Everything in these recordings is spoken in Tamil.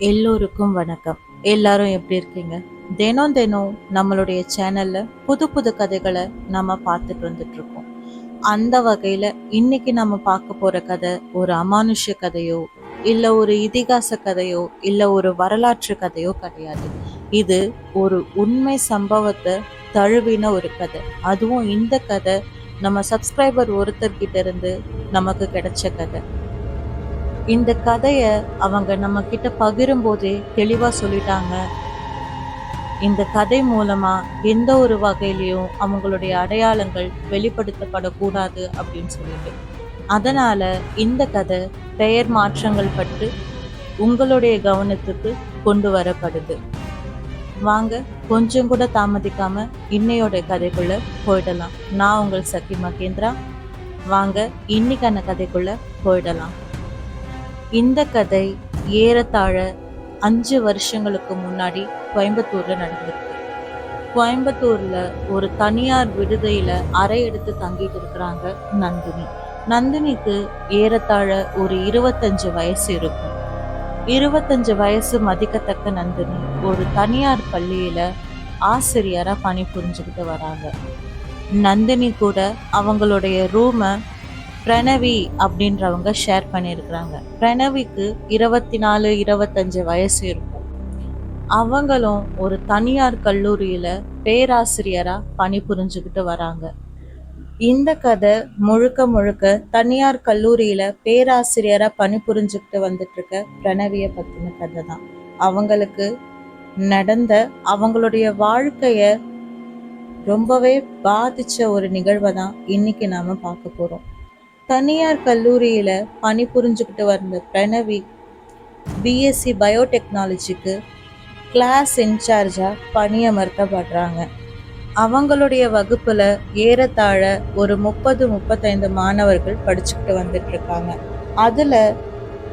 எல்லோருக்கும் வணக்கம். எல்லாரும் எப்படி இருக்கீங்க? தினம் தினம் நம்மளுடைய சேனல்ல புது புது கதைகளை நம்ம பார்த்துட்டு வந்துட்டு இருக்கோம். அந்த வகையில இன்னைக்கு நம்ம பார்க்க போற கதை ஒரு அமானுஷ்ய கதையோ, இல்ல ஒரு இதிகாச கதையோ, இல்ல ஒரு வரலாற்று கதையோ கிடையாது. இது ஒரு உண்மை சம்பவத்தை தழுவின ஒரு கதை. அதுவும் இந்த கதை நம்ம சப்ஸ்கிரைபர் ஒருத்தர்கிட்ட இருந்து நமக்கு கிடைச்ச கதை. இந்த கதைய அவங்க நம்ம கிட்ட பகிரும் போதே தெளிவா சொல்லிட்டாங்க. இந்த கதை மூலமா எந்த ஒரு வகையிலையும் அவங்களுடைய அடையாளங்கள் வெளிப்படுத்தப்படக்கூடாது அப்படின்னு சொல்லிட்டு. அதனால இந்த கதை பெயர் மாற்றங்கள் பட்டு உங்களுடைய கவனத்துக்கு கொண்டு வரப்படுது. வாங்க, கொஞ்சம் கூட தாமதிக்காம இன்னையோட கதைக்குள்ள போயிடலாம். நான் உங்கள் சக்தி மகேந்திரா. வாங்க, இன்னைக்கான கதைக்குள்ள போயிடலாம். இந்த கதை ஏறத்தாழ 5 வருஷங்களுக்கு முன்னாடி கோயம்புத்தூர்ல நடந்திருக்கு. கோயம்புத்தூர்ல ஒரு தனியார் விடுதியில அறை எடுத்து தங்கிட்டு இருக்கிறாங்க நந்தினி. நந்தினிக்கு ஏறத்தாழ ஒரு 25 வயசு இருக்கும். 25 வயசு மதிக்கத்தக்க நந்தினி ஒரு தனியார் பள்ளியில ஆசிரியரா பணிபுரிஞ்சுக்கிட்டு வராங்க. நந்தினி கூட அவங்களுடைய ரூமை பிரணவி அப்படின்றவங்க ஷேர் பண்ணியிருக்கிறாங்க. பிரணவிக்கு 24 25 வயசு இருக்கும். அவங்களும் ஒரு தனியார் கல்லூரியில பேராசிரியரா பணிபுரிஞ்சுக்கிட்டு வராங்க. இந்த கதை முழுக்க முழுக்க தனியார் கல்லூரியில பேராசிரியரா பணிபுரிஞ்சுக்கிட்டு வந்துட்டு இருக்க பிரணவிய பத்தின கதை தான். அவங்களுக்கு நடந்த அவங்களுடைய வாழ்க்கைய ரொம்பவே பாதிச்ச ஒரு நிகழ்வை தான் இன்னைக்கு நாம பார்க்க போறோம். தனியார் கல்லூரியில பணிபுரிஞ்சுக்கிட்டு வந்த பிரணவி பிஎஸ்சி பயோடெக்னாலஜிக்கு கிளாஸ் இன்சார்ஜா பணியமர்த்தப்படுறாங்க. அவங்களுடைய வகுப்புல ஏறத்தாழ ஒரு 30-35 மாணவர்கள் படிச்சுக்கிட்டு வந்துட்டு இருக்காங்க. அதுல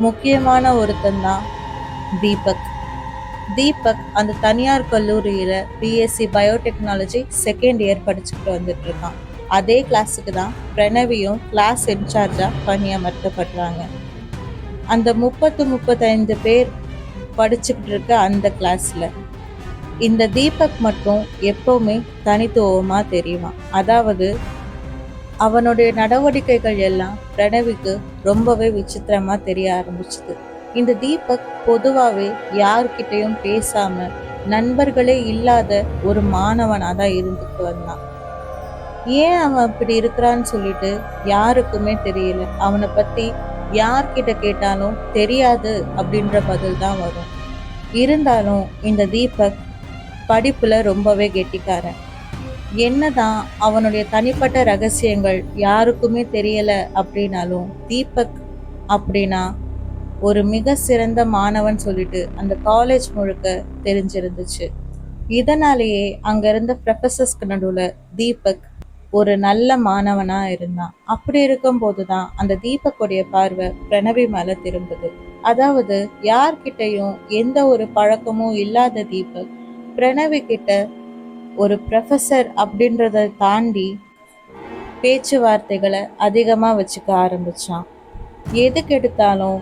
முக்கியமான ஒருத்தன் தான் தீபக். தீபக் அந்த தனியார் கல்லூரியில பிஎஸ்சி பயோடெக்னாலஜி செகண்ட் இயர் படிச்சுக்கிட்டு வந்துட்டு இருக்கான். அதே கிளாஸுக்கு தான் பிரணவியும் கிளாஸ் இன்சார்ஜா பணியமர்த்தப்படுறாங்க. அந்த 30-35 பேர் படிச்சுக்கிட்டு இருக்க அந்த கிளாஸ்ல இந்த தீபக் மட்டும் எப்பவுமே தனித்துவமா தெரியுவான். அதாவது அவனுடைய நடவடிக்கைகள் எல்லாம் பிரணவிக்கு ரொம்பவே விசித்திரமா தெரிய ஆரம்பிச்சுது. இந்த தீபக் பொதுவாவே யார்கிட்டையும் பேசாம நண்பர்களே இல்லாத ஒரு மாணவனா தான் இருந்துட்டு வந்தான். ஏன் அவன் அப்படி இருக்கிறான்னு சொல்லிட்டு யாருக்குமே தெரியல. அவனை பத்தி யார்கிட்ட கேட்டாலும் தெரியாது அப்படின்ற பதில் தான் வரும். இருந்தாலும் இந்த தீபக் படிப்புல ரொம்பவே கெட்டிக்காரன். என்னதான் அவனுடைய தனிப்பட்ட ரகசியங்கள் யாருக்குமே தெரியல அப்படின்னாலும் தீபக் அப்படின்னா ஒரு மிக சிறந்த மாணவன் சொல்லிட்டு அந்த காலேஜ் முழுக்க தெரிஞ்சிருந்துச்சு. இதனாலேயே அங்க இருந்த ப்ரொஃபசர்ஸ்க்கு நடுவுல தீபக் ஒரு நல்ல மாணவனா இருந்தான். அப்படி இருக்கும் போதுதான் அந்த தீபக்குடைய பார்வை பிரணவி மேல திரும்புது. அதாவது யார்கிட்டையும் எந்த ஒரு பழக்கமும் இல்லாத தீபக் பிரணவி கிட்ட ஒரு ப்ரொஃபசர் அப்படின்றத தாண்டி பேச்சுவார்த்தைகளை அதிகமா வச்சுக்க ஆரம்பிச்சான். எதுக்கு எடுத்தாலும்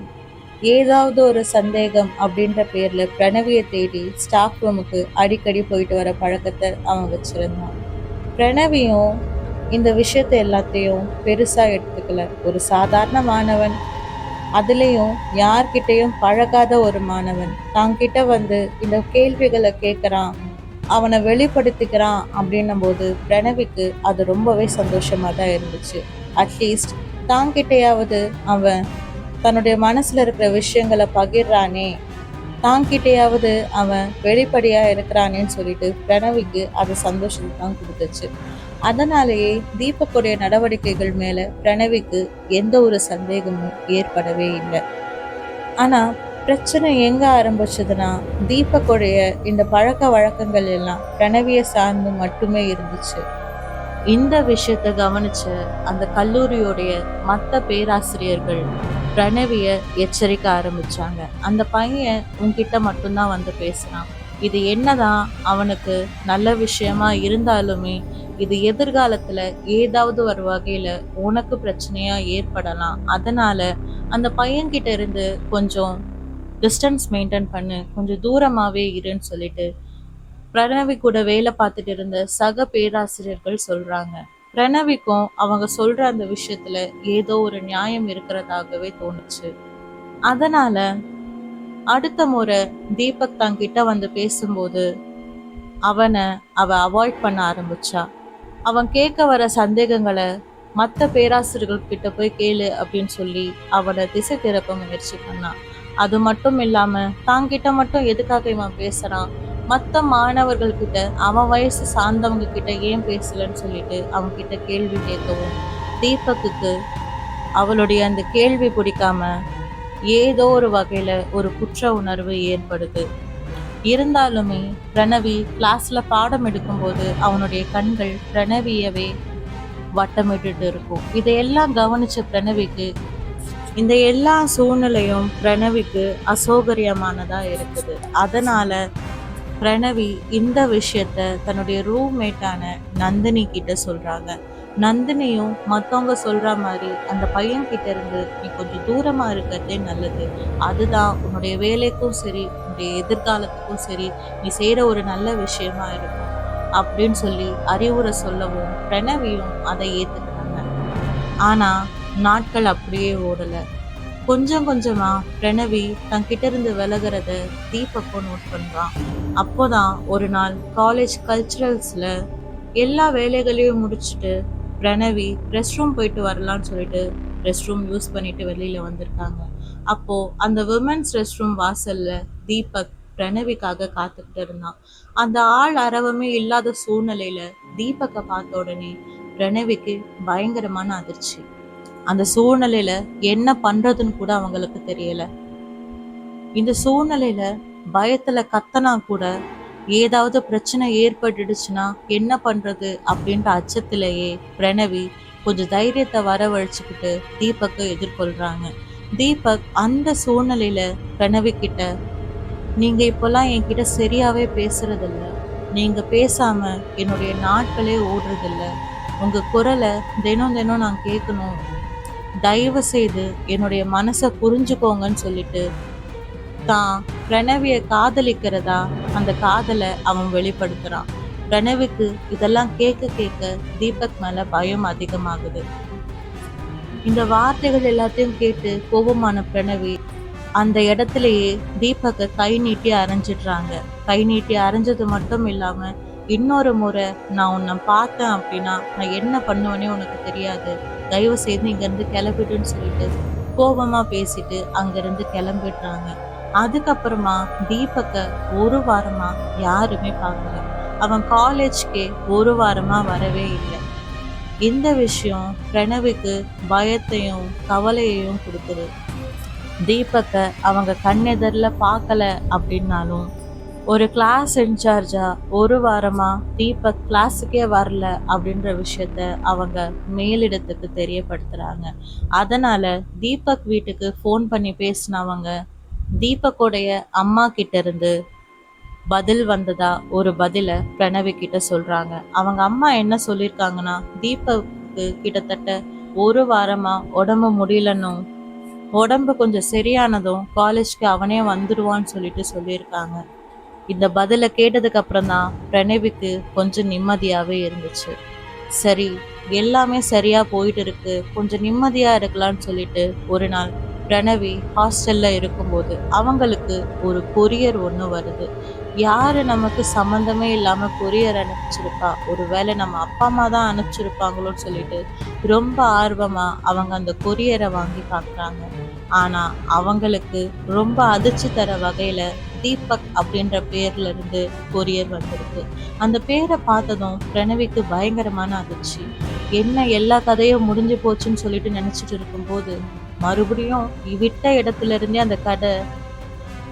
ஏதாவது ஒரு சந்தேகம் அப்படின்ற பேர்ல பிரணவியை தேடி ஸ்டாஃப் ரூமுக்கு அடிக்கடி போயிட்டு வர பழக்கத்தை அவன் வச்சிருந்தான். பிரணவியும் இந்த விஷயத்தை எல்லாத்தையும் பெருசா எடுத்துக்கல. ஒரு சாதாரண மாணவன், அதுலேயும் யார்கிட்டையும் பழகாத ஒரு மாணவன் தாங்கிட்ட வந்து இந்த கேள்விகளை கேட்குறான், அவனை வெளிப்படுத்திக்கிறான் அப்படின்னும் போது பிரணவிக்கு அது ரொம்பவே சந்தோஷமா தான் இருந்துச்சு. அட்லீஸ்ட் தாங்கிட்டையாவது அவன் தன்னுடைய மனசுல இருக்கிற விஷயங்களை பகிர்றானே, தாங்கிட்டையாவது அவன் வெளிப்படையா இருக்கிறானேன்னு சொல்லிட்டு பிரணவிக்கு அது சந்தோஷத்தை தான் கொடுத்துச்சு. அதனாலேயே தீபக்குடைய நடவடிக்கைகள் மேல பிரணவிக்கு எந்த ஒரு சந்தேகமும் ஏற்படவே இல்லை. ஆனா பிரச்சனை எங்க ஆரம்பிச்சதுன்னா, தீபக்குடைய இந்த பழக்க வழக்கங்கள் எல்லாம் பிரணவியை சார்ந்து மட்டுமே இருந்துச்சு. இந்த விஷயத்தை கவனிச்ச அந்த கல்லூரியோடைய மற்ற பேராசிரியர்கள் பிரணவிய எச்சரிக்க ஆரம்பிச்சாங்க. அந்த பையன் உன்கிட்ட மட்டும்தான் வந்து பேசுறான். இது என்னதான் அவனுக்கு நல்ல விஷயமா இருந்தாலுமே இது எதிர்காலத்துல ஏதாவது ஒரு வகையில உனக்கு பிரச்சனையா ஏற்படலாம். அதனால அந்த பையன்கிட்ட இருந்து கொஞ்சம் டிஸ்டன்ஸ் மெயின்டைன் பண்ணு, கொஞ்சம் தூரமாவே இருன்னு சொல்லிட்டு பிரணவி கூட வேலை பார்த்துட்டு இருந்த சக பேராசிரியர்கள் சொல்றாங்க. பிரணவிக்கும் அவங்க சொல்ற அந்த விஷயத்துல ஏதோ ஒரு நியாயம் இருக்கிறதாகவே தோணுச்சு. அதனால அடுத்த முறை தீபக் தங்கிட்ட வந்து பேசும்போது அவ அவாய்ட் பண்ண ஆரம்பிச்சா. அவன் கேட்க வர சந்தேகங்களை மற்ற பேராசிரியர்கள் கிட்ட போய் கேளு அப்படின்னு சொல்லி அவனை திசை திருப்ப முயற்சி பண்ணான். அது மட்டும் இல்லாம தாங்கிட்ட மட்டும் எதுக்காக இவன் பேசுறான், மற்ற மாணவர்கள் கிட்ட அவன் வயசு சார்ந்தவங்க கிட்ட ஏன் பேசலன்னு சொல்லிட்டு அவங்க கிட்ட கேள்வி கேட்கவும் தீபக்குக்கு அவளுடைய அந்த கேள்வி பிடிக்காம ஏதோ ஒரு வகையில ஒரு குற்ற உணர்வு ஏற்படுது. இருந்தாலுமே பிரணவி கிளாஸ்ல பாடம் எடுக்கும்போது அவனுடைய கண்கள் பிரணவியவே வட்டமிட்டு இருக்கும். இதையெல்லாம் கவனிச்ச பிரணவிக்கு இந்த எல்லா சூழ்நிலையும் பிரணவிக்கு அசௌகரியமானதா இருக்குது. அதனால பிரணவி இந்த விஷயத்த தன்னுடைய ரூம்மேட்டான நந்தினி கிட்ட சொல்றாங்க. நந்தினியும் மற்றவங்க சொல்ற மாதிரி அந்த பையன் கிட்ட இருந்து நீ கொஞ்சம் தூரமா இருக்கிறதே நல்லது, அதுதான் உன்னுடைய வேலைக்கும் சரி உன்னுடைய எதிர்காலத்துக்கும் சரி நீ செய்யற ஒரு நல்ல விஷயமா இருக்கும் அப்படின்னு சொல்லி அறிவுரை சொல்லவும் பிரணவியும் அதை ஏத்துக்கிறாங்க. ஆனா நாட்கள் அப்படியே ஓடல. கொஞ்சம் கொஞ்சமா பிரணவி தன்கிட்ட இருந்து விலகிறத தீபக்கும் நோட் பண்றான். அப்போதான் ஒரு நாள் காலேஜ் கல்ச்சுரல்ஸ்ல எல்லா வேலைகளையும் முடிச்சுட்டு பிரணவி ரெஸ்ட் ரூம் போயிட்டு வரலான்னு சொல்லிட்டு ரெஸ்ட் ரூம் யூஸ் பண்ணிட்டு வெளியில வந்திருக்காங்க. அப்போ அந்த விமென்ஸ் ரெஸ்ட் ரூம் வாசல்ல தீபக் பிரணவிக்காக காத்துக்கிட்டு இருந்தான். அந்த ஆள் அரவமே இல்லாத சூழ்நிலையில தீபக்கை பார்த்த உடனே பிரணவிக்கு பயங்கரமான அதிர்ச்சி. அந்த சூழ்நிலையில என்ன பண்றதுன்னு கூட அவங்களுக்கு தெரியல. இந்த சூழ்நிலையில பயத்துல கத்தனா கூட ஏதாவது பிரச்சனை ஏற்பட்டுடுச்சுன்னா என்ன பண்றது அப்படின்ற அச்சத்திலேயே பிரணவி கொஞ்சம் தைரியத்தை வரவழைச்சுக்கிட்டு தீபக்கை எதிர்கொள்றாங்க. தீபக் அந்த சூழ்நிலையில பிரணவி கிட்ட, நீங்க இப்பெல்லாம் என்கிட்ட சரியாவே பேசுறதில்ல, நீங்க பேசாம என்னுடைய நாட்களே ஓடுறதில்ல, உங்க குரலை தினம் தினம் நான் கேட்கணும், தயவு செய்து என்னுடைய மனசை புரிஞ்சுக்கோங்கன்னு சொல்லிட்டு தான் பிரணவிய காதலிக்கிறதா அந்த காதலை அவன் வெளிப்படுத்துறான். பிரணவிக்கு இதெல்லாம் கேட்க கேட்க தீபக் மேல பயம் அதிகமாகுது. இந்த வார்த்தைகள் எல்லாத்தையும் கேட்டு கோபமான பிரணவி அந்த இடத்துலயே தீபக்கை கை நீட்டி அரைஞ்சிடுறாங்க. கை நீட்டி அரைஞ்சது மட்டும் இல்லாம இன்னொரு முறை நான் உன்னை பார்த்தேன் அப்படின்னா நான் என்ன பண்ணுவேனே உனக்கு தெரியாது, தயவு செய்து இங்க இருந்து கிளம்பிட்டுன்னு சொல்லிட்டு கோபமா பேசிட்டு அங்கிருந்து கிளம்பிடுறாங்க. அதுக்கப்புறமா தீபக்கை ஒரு வாரமா யாருமே பார்க்கல. அவன் காலேஜ்க்கே ஒரு வாரமா வரவே இல்லை. இந்த விஷயம் பிரணவிக்கு பயத்தையும் கவலையையும் கொடுக்குது. தீபக்கை அவங்க கண்ணெதிரில் பார்க்கல அப்படின்னாலும் ஒரு கிளாஸ் இன்சார்ஜா ஒரு வாரமா தீபக் கிளாஸுக்கே வரல அப்படின்ற விஷயத்த அவங்க மேலிடத்துக்கு தெரியப்படுத்துறாங்க. அதனால தீபக் வீட்டுக்கு ஃபோன் பண்ணி பேசினவங்க தீபக்கோடைய அம்மா கிட்ட இருந்து பதில் வந்ததா ஒரு பதில பிரணவி கிட்ட சொல்றாங்க. அவங்க அம்மா என்ன சொல்லியிருக்காங்கன்னா, தீபக்கு கிட்டத்தட்ட ஒரு வாரமா உடம்பு முடியலன்னும் உடம்பு கொஞ்சம் சரியானதும் காலேஜ்க்கு அவனே வந்துடுவான்னு சொல்லிட்டு சொல்லியிருக்காங்க. இந்த பதிலை கேட்டதுக்கு அப்புறம் தான் பிரணவிக்கு கொஞ்சம் நிம்மதியாவே இருந்துச்சு. சரி, எல்லாமே சரியா போயிட்டு இருக்கு, கொஞ்சம் நிம்மதியா இருக்கலாம்னு சொல்லிட்டு ஒரு நாள் பிரணவி ஹாஸ்டல்ல இருக்கும்போது அவங்களுக்கு ஒரு கொரியர் ஒன்று வருது. யாரு நமக்கு சம்மந்தமே இல்லாம கொரியர் அனுப்பிச்சிருப்பா, ஒருவேளை நம்ம அப்பா அம்மா தான் அனுப்பிச்சிருப்பாங்களோன்னு சொல்லிட்டு ரொம்ப ஆர்வமா அவங்க அந்த கொரியரை வாங்கி பார்க்குறாங்க. ஆனா அவங்களுக்கு ரொம்ப அதிர்ச்சி தர வகையில தீபக் அப்படின்ற பேர்ல இருந்து கொரியர் வந்திருக்கு. அந்த பேரை பார்த்ததும் பிரணவிக்கு பயங்கரமான அதிர்ச்சி. என்ன எல்லா கதையும் முடிஞ்சு போச்சுன்னு சொல்லிட்டு நினைச்சிட்டு இருக்கும்போது மறுபடியும் விட்ட இடத்துல இருந்தே அந்த கதை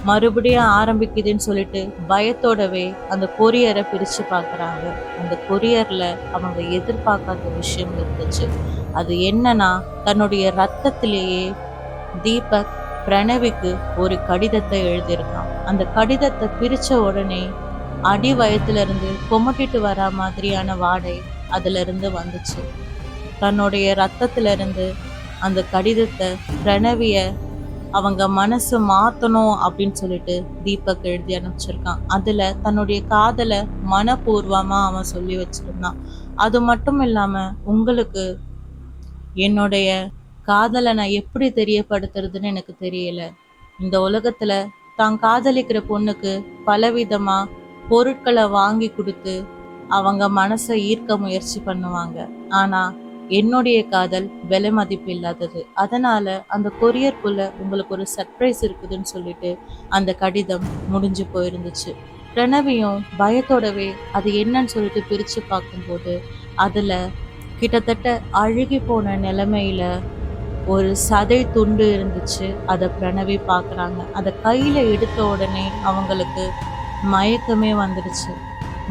மறுபடியும் ஆரம்பிக்குதுன்னு சொல்லிட்டு பயத்தோடவே அந்த கொரியரை பிரிச்சு பார்க்குறாங்க. அந்த கொரியர்ல அவங்க எதிர்பார்க்காத விஷயம் இருந்துச்சு. அது என்னன்னா, தன்னுடைய ரத்தத்திலேயே தீபக் பிரணவிக்கு ஒரு கடிதத்தை எழுதியிருக்கான். அந்த கடிதத்தை பிரிச்ச உடனே அடி வயத்துல இருந்து கொமட்டிட்டு வர மாதிரியான வாடை அதுல இருந்து வந்துச்சு. தன்னுடைய ரத்தத்துல இருந்து அந்த கடிதத்தை பிரணவிய அவங்க மனசு மாத்தணும் அப்படின்னு சொல்லிட்டு தீபக் எழுதி அனுப்பிச்சிருக்கான். அதுல தன்னுடைய காதலை மனப்பூர்வமா அவன் சொல்லி வச்சிருந்தான். அது மட்டும் இல்லாம, உங்களுக்கு என்னுடைய காதலை நான் எப்படி தெரியப்படுத்துறதுன்னு எனக்கு தெரியல. இந்த உலகத்துல தான் காதலிக்கிற பொண்ணுக்கு பலவிதமா பொருட்களை வாங்கி கொடுத்து அவங்க மனசை ஈர்க்க முயற்சி பண்ணுவாங்க. ஆனா என்னுடைய காதல் விலை மதிப்பு இல்லாதது. அதனால அந்த கொரியருக்குள்ள உங்களுக்கு ஒரு சர்ப்ரைஸ் இருக்குதுன்னு சொல்லிட்டு அந்த கடிதம் முடிஞ்சு போயிருந்துச்சு. பிரணவியும் பயத்தோடவே அது என்னன்னு சொல்லிட்டு பிரிச்சு பார்க்கும்போது அதுல கிட்டத்தட்ட அழுகி போன நிலைமையில ஒரு சதை துண்டு இருந்துச்சு. அதை பிரணவி பார்க்குறாங்க. அதை கையில எடுத்த உடனே அவங்களுக்கு மயக்கமே வந்துடுச்சு.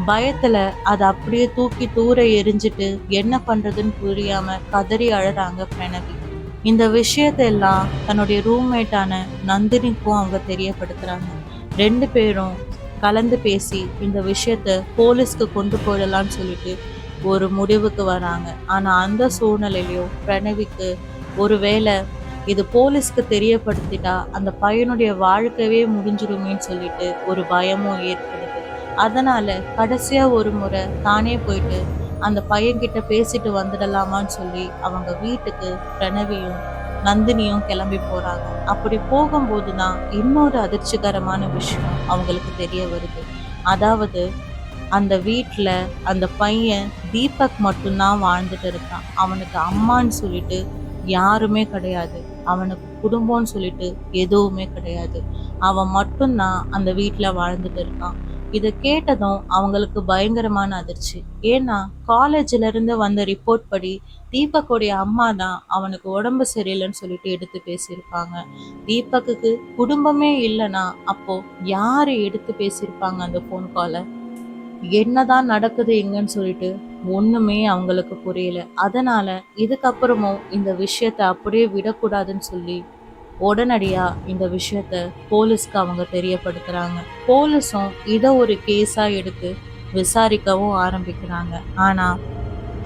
பயத்துல அதை அப்படியே தூக்கி தூர எரிஞ்சிட்டு என்ன பண்றதுன்னு புரியாம கதறி அழறாங்க பிரணவி. இந்த விஷயத்தெல்லாம் தன்னுடைய ரூம்மேட்டான நந்தினிக்கும் அவங்க தெரியப்படுத்துறாங்க. 2 பேரும் கலந்து பேசி இந்த விஷயத்த போலீஸ்க்கு கொண்டு போயிடலான்னு சொல்லிட்டு ஒரு முடிவுக்கு வராங்க. ஆனா அந்த சூழ்நிலையிலையும் பிரணவிக்கு ஒருவேளை இது போலீஸ்க்கு தெரியப்படுத்திட்டா அந்த பையனுடைய வாழ்க்கையே முடிஞ்சிருமேன்னு சொல்லிட்டு ஒரு பயமும் ஏற்படுது. அதனால கடைசியா ஒரு முறை தானே போயிட்டு அந்த பையன்கிட்ட பேசிட்டு வந்துடலாமான்னு சொல்லி அவங்க வீட்டுக்கு பிரணவியும் நந்தினியும் கிளம்பி போறாங்க. அப்படி போகும்போதுதான் இன்னொரு அதிர்ச்சிகரமான விஷயம் அவங்களுக்கு தெரிய வருது. அதாவது அந்த வீட்டில் அந்த பையன் தீபக் மட்டும்தான் வாழ்ந்துட்டு இருக்கான். அவனுக்கு அம்மான்னு சொல்லிட்டு யாருமே கிடையாது. அவனுக்கு குடும்பம்னு சொல்லிட்டு எதுவுமே கிடையாது. அவன் மட்டும்தான் அந்த வீட்டில் வாழ்ந்துட்டு இருக்கான். இதை கேட்டதும் அவங்களுக்கு பயங்கரமான அதிர்ச்சி. ஏன்னா காலேஜ்ல இருந்து வந்த ரிப்போர்ட் படி தீபக்குடைய அம்மா தான் அவனுக்கு உடம்பு சரியில்லைன்னு சொல்லிட்டு எடுத்து பேசியிருப்பாங்க. தீபக்குக்கு குடும்பமே இல்லைன்னா அப்போ யாரு எடுத்து பேசியிருப்பாங்க அந்த ஃபோன் காலை? என்னதான் நடக்குது எங்கன்னு சொல்லிட்டு ஒண்ணுமே அவங்களுக்கு புரியல. அதனால இதுக்கப்புறமும் இந்த விஷயத்த அப்படியே விடக்கூடாதுன்னு சொல்லி உடனடியா இந்த விஷயத்த போலீஸ்க்கு அவங்க தெரியப்படுத்துறாங்க. போலீஸும் இதை ஒரு கேஸா எடுத்து விசாரிக்கவும் ஆரம்பிக்கிறாங்க. ஆனா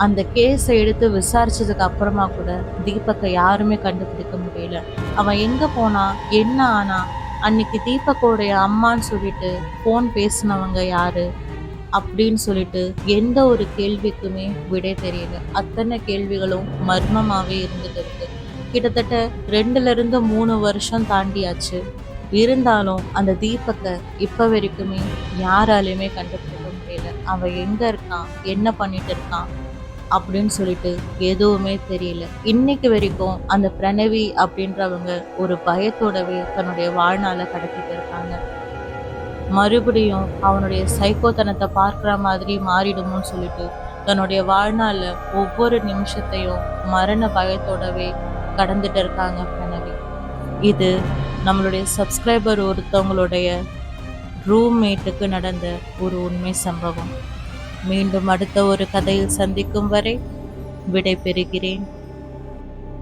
அந்த கேஸை எடுத்து விசாரிச்சதுக்கு அப்புறமா கூட தீபக்கை யாருமே கண்டுபிடிக்க முடியல. அவன் எங்க போனா, என்ன ஆனா, அன்னைக்கு தீபக்கோடைய அம்மான்னு சொல்லிட்டு போன் பேசினவங்க யாரு அப்படின்னு சொல்லிட்டு எந்த ஒரு கேள்விக்குமே விடை தெரியல. அத்தனை கேள்விகளும் மர்மமாவே இருந்துட்டு இருக்கு. கிட்டத்தட்ட 2 to 3 வருஷம் தாண்டியாச்சு. இருந்தாலும் அந்த தீபக்கை இப்ப வரைக்குமே யாராலையுமே கண்டுபிடிக்க முடியல. அவன் எங்க இருக்கான், என்ன பண்ணிட்டு இருக்கான் அப்படின்னு சொல்லிட்டு எதுவுமே தெரியல. இன்னைக்கு வரைக்கும் அந்த பிரணவி அப்படின்றவங்க ஒரு பயத்தோடவே தன்னுடைய வாழ்நாளை கடத்திட்டு இருக்காங்க. மறுபடியும் அவனுடைய சைக்கோத்தனத்தை பார்க்குற மாதிரி மாறிடுமோன்னு சொல்லிட்டு தன்னுடைய வாழ்நாளில் ஒவ்வொரு நிமிஷத்தையும் மரண பயத்தோடவே கடந்துட்டு இருக்காங்க பிரணவி. இது நம்மளுடைய சப்ஸ்கிரைபர் ஒருத்தவங்களுடைய ரூம்மேட்டுக்கு நடந்த ஒரு உண்மை சம்பவம். மீண்டும் அடுத்த ஒரு கதையில் சந்திக்கும் வரை விடை பெறுகிறேன்.